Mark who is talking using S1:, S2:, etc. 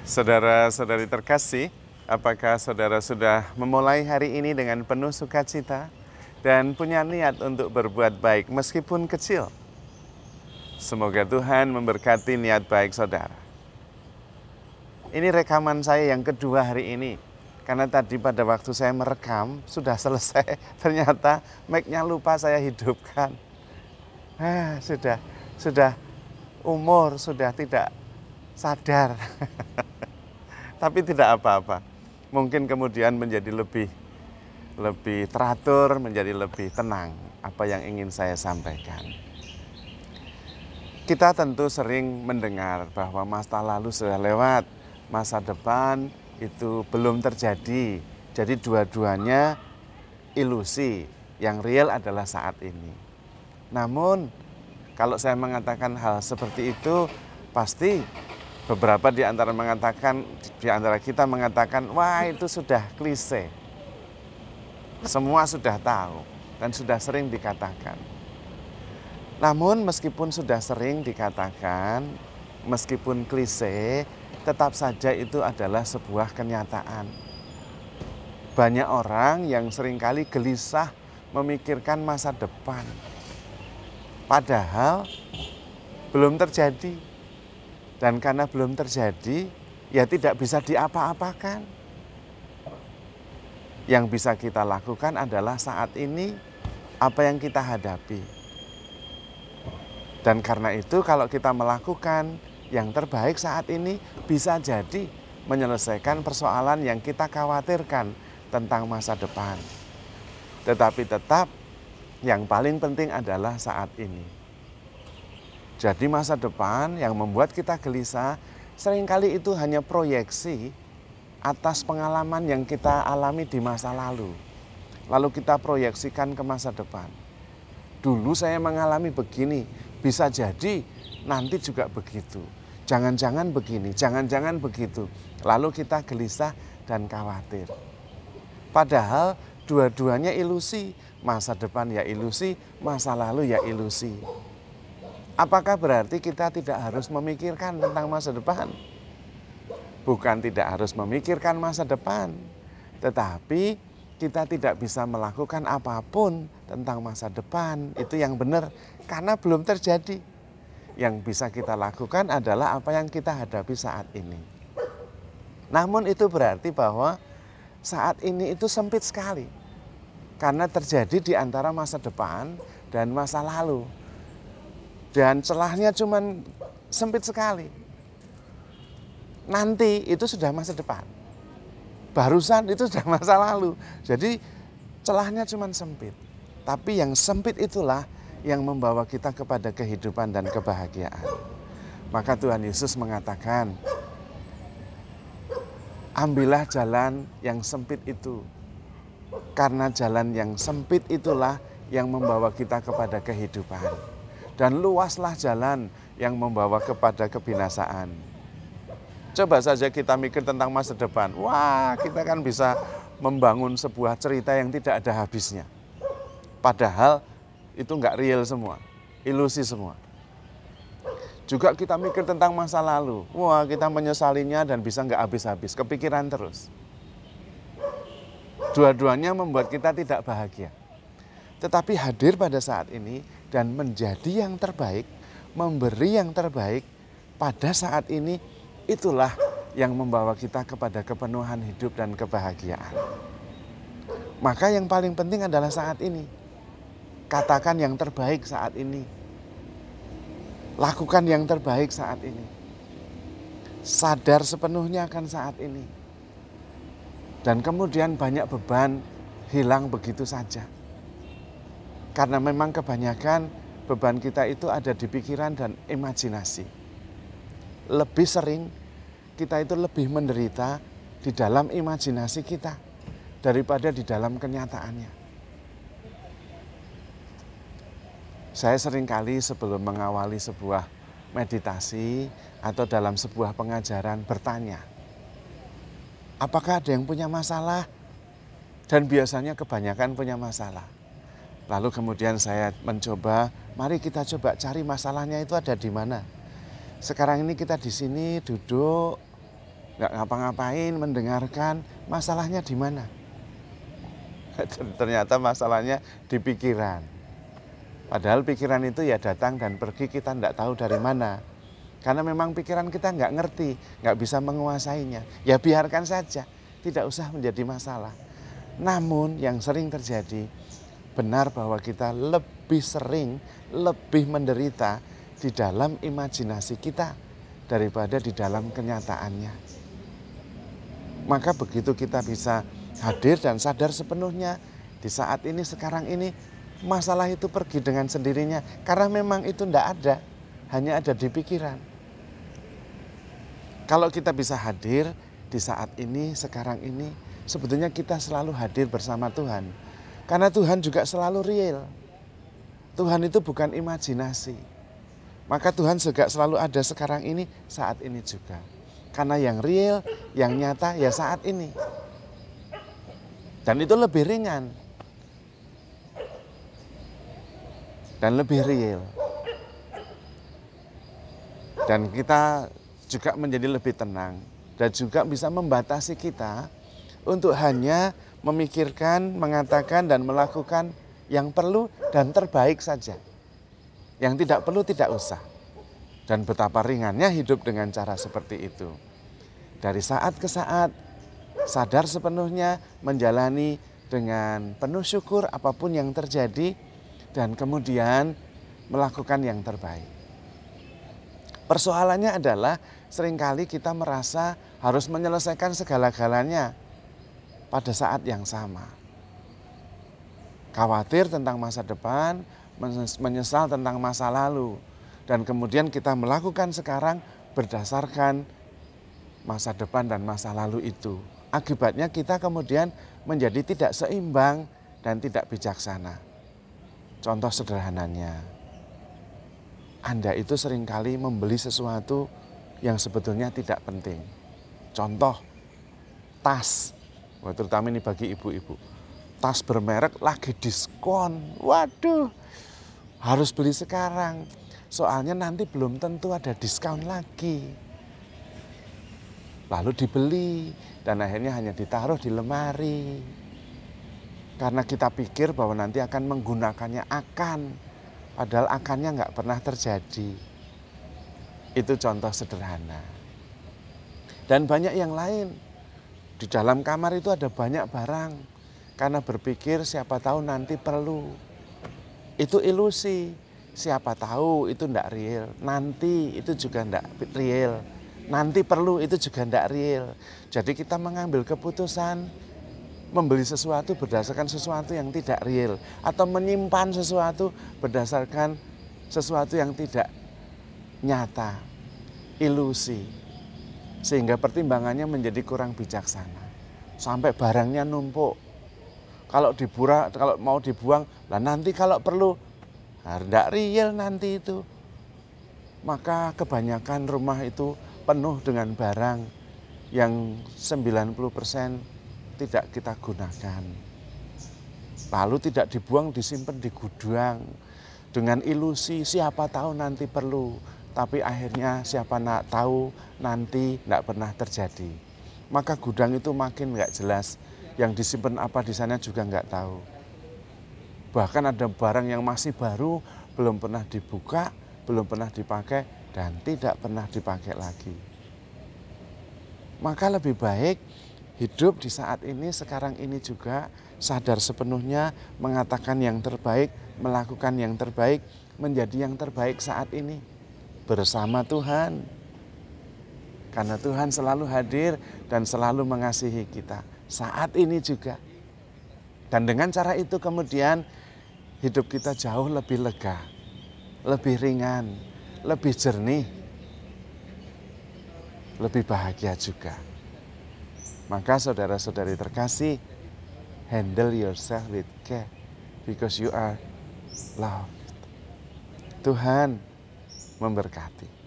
S1: Saudara-saudari terkasih, apakah saudara sudah memulai hari ini dengan penuh sukacita dan punya niat untuk berbuat baik meskipun kecil? Semoga Tuhan memberkati niat baik saudara. Ini rekaman saya yang kedua hari ini. Karena tadi pada waktu saya merekam, sudah selesai, ternyata mic-nya lupa saya hidupkan. Sudah umur, sudah tidak sadar. Tapi tidak apa-apa. Mungkin kemudian menjadi lebih teratur, menjadi lebih tenang apa yang ingin saya sampaikan. Kita tentu sering mendengar bahwa masa lalu sudah lewat, masa depan itu belum terjadi. Jadi dua-duanya ilusi, yang real adalah saat ini. Namun kalau saya mengatakan hal seperti itu, pasti beberapa di antara kita mengatakan, wah itu sudah klise. Semua sudah tahu dan sudah sering dikatakan. Namun meskipun sudah sering dikatakan, meskipun klise, tetap saja itu adalah sebuah kenyataan. Banyak orang yang seringkali gelisah memikirkan masa depan. Padahal belum terjadi. Dan karena belum terjadi, ya tidak bisa diapa-apakan. Yang bisa kita lakukan adalah saat ini apa yang kita hadapi. Dan karena itu kalau kita melakukan yang terbaik saat ini, bisa jadi menyelesaikan persoalan yang kita khawatirkan tentang masa depan. Tetapi tetap yang paling penting adalah saat ini. Jadi masa depan yang membuat kita gelisah, seringkali itu hanya proyeksi atas pengalaman yang kita alami di masa lalu. Lalu kita proyeksikan ke masa depan. Dulu saya mengalami begini, bisa jadi nanti juga begitu. Jangan-jangan begini, jangan-jangan begitu. Lalu kita gelisah dan khawatir. Padahal dua-duanya ilusi. Masa depan ya ilusi, masa lalu ya ilusi. Apakah berarti kita tidak harus memikirkan tentang masa depan? Bukan tidak harus memikirkan masa depan, tetapi kita tidak bisa melakukan apapun tentang masa depan. Itu yang benar, karena belum terjadi. Yang bisa kita lakukan adalah apa yang kita hadapi saat ini. Namun itu berarti bahwa saat ini itu sempit sekali. Karena terjadi di antara masa depan dan masa lalu. Dan celahnya cuma sempit sekali. Nanti itu sudah masa depan. Barusan itu sudah masa lalu. Jadi celahnya cuma sempit. Tapi yang sempit itulah yang membawa kita kepada kehidupan dan kebahagiaan. Maka Tuhan Yesus mengatakan, ambillah jalan yang sempit itu. Karena jalan yang sempit itulah yang membawa kita kepada kehidupan. Dan luaslah jalan yang membawa kepada kebinasaan. Coba saja kita mikir tentang masa depan. Wah, kita kan bisa membangun sebuah cerita yang tidak ada habisnya. Padahal itu enggak real semua, ilusi semua. Juga kita mikir tentang masa lalu. Wah, kita menyesalinya dan bisa enggak habis-habis, kepikiran terus. Dua-duanya membuat kita tidak bahagia. Tetapi hadir pada saat ini dan menjadi yang terbaik, memberi yang terbaik pada saat ini, itulah yang membawa kita kepada kepenuhan hidup dan kebahagiaan. Maka yang paling penting adalah saat ini. Katakan yang terbaik saat ini. Lakukan yang terbaik saat ini. Sadar sepenuhnya akan saat ini. Dan kemudian banyak beban hilang begitu saja. Karena memang kebanyakan beban kita itu ada di pikiran dan imajinasi. Lebih sering kita itu lebih menderita di dalam imajinasi kita daripada di dalam kenyataannya. Saya seringkali sebelum mengawali sebuah meditasi atau dalam sebuah pengajaran bertanya, apakah ada yang punya masalah? Dan biasanya kebanyakan punya masalah. Lalu kemudian saya mencoba, mari kita coba cari masalahnya itu ada di mana. Sekarang ini kita di sini duduk, nggak ngapa-ngapain, mendengarkan, masalahnya di mana? Ternyata masalahnya di pikiran. Padahal pikiran itu ya datang dan pergi, kita nggak tahu dari mana. Karena memang pikiran kita nggak ngerti, nggak bisa menguasainya. Ya biarkan saja, tidak usah menjadi masalah. Namun yang sering terjadi, benar bahwa kita lebih sering, lebih menderita di dalam imajinasi kita daripada di dalam kenyataannya. Maka begitu kita bisa hadir dan sadar sepenuhnya di saat ini, sekarang ini, masalah itu pergi dengan sendirinya. Karena memang itu tidak ada, hanya ada di pikiran. Kalau kita bisa hadir di saat ini, sekarang ini, sebetulnya kita selalu hadir bersama Tuhan. Karena Tuhan juga selalu real. Tuhan itu bukan imajinasi. Maka Tuhan juga selalu ada sekarang ini, saat ini juga. Karena yang real, yang nyata, ya saat ini. Dan itu lebih ringan. Dan lebih real. Dan kita juga menjadi lebih tenang. Dan juga bisa membatasi kita untuk hanya memikirkan, mengatakan, dan melakukan yang perlu dan terbaik saja. Yang tidak perlu tidak usah. Dan betapa ringannya hidup dengan cara seperti itu. Dari saat ke saat, sadar sepenuhnya, menjalani dengan penuh syukur apapun yang terjadi, dan kemudian melakukan yang terbaik. Persoalannya adalah seringkali kita merasa harus menyelesaikan segala-galanya pada saat yang sama. Khawatir tentang masa depan, menyesal tentang masa lalu. Dan kemudian kita melakukan sekarang berdasarkan masa depan dan masa lalu itu. Akibatnya kita kemudian menjadi tidak seimbang dan tidak bijaksana. Contoh sederhananya, Anda itu seringkali membeli sesuatu yang sebetulnya tidak penting. Contoh, tas. Wah, terutama ini bagi ibu-ibu. Tas bermerek lagi diskon. Waduh, harus beli sekarang. Soalnya nanti belum tentu ada diskon lagi. Lalu dibeli dan akhirnya hanya ditaruh di lemari. Karena kita pikir bahwa nanti akan menggunakannya padahal akannya nggak pernah terjadi. Itu contoh sederhana. Dan banyak yang lain. Di dalam kamar itu ada banyak barang. Karena berpikir siapa tahu nanti perlu. Itu ilusi. Siapa tahu itu enggak real. Nanti itu juga enggak real. Nanti perlu itu juga enggak real. Jadi kita mengambil keputusan membeli sesuatu berdasarkan sesuatu yang tidak real. Atau menyimpan sesuatu berdasarkan sesuatu yang tidak nyata. Ilusi. Sehingga pertimbangannya menjadi kurang bijaksana. Sampai barangnya numpuk. Kalau mau dibuang, lah nanti kalau perlu, tidak real nanti itu. Maka kebanyakan rumah itu penuh dengan barang yang 90% tidak kita gunakan. Lalu tidak dibuang, disimpan di gudang. Dengan ilusi siapa tahu nanti perlu. Tapi akhirnya siapa tahu nanti tidak pernah terjadi. Maka gudang itu makin nggak jelas. Yang disimpan apa di sana juga nggak tahu. Bahkan ada barang yang masih baru, belum pernah dibuka, belum pernah dipakai, dan tidak pernah dipakai lagi. Maka lebih baik hidup di saat ini, sekarang ini juga, sadar sepenuhnya, mengatakan yang terbaik, melakukan yang terbaik, menjadi yang terbaik saat ini. Bersama Tuhan. Karena Tuhan selalu hadir dan selalu mengasihi kita. Saat ini juga. Dan dengan cara itu kemudian hidup kita jauh lebih lega, lebih ringan, lebih jernih, lebih bahagia juga. Maka saudara-saudari terkasih, handle yourself with care because you are loved. Tuhan memberkati.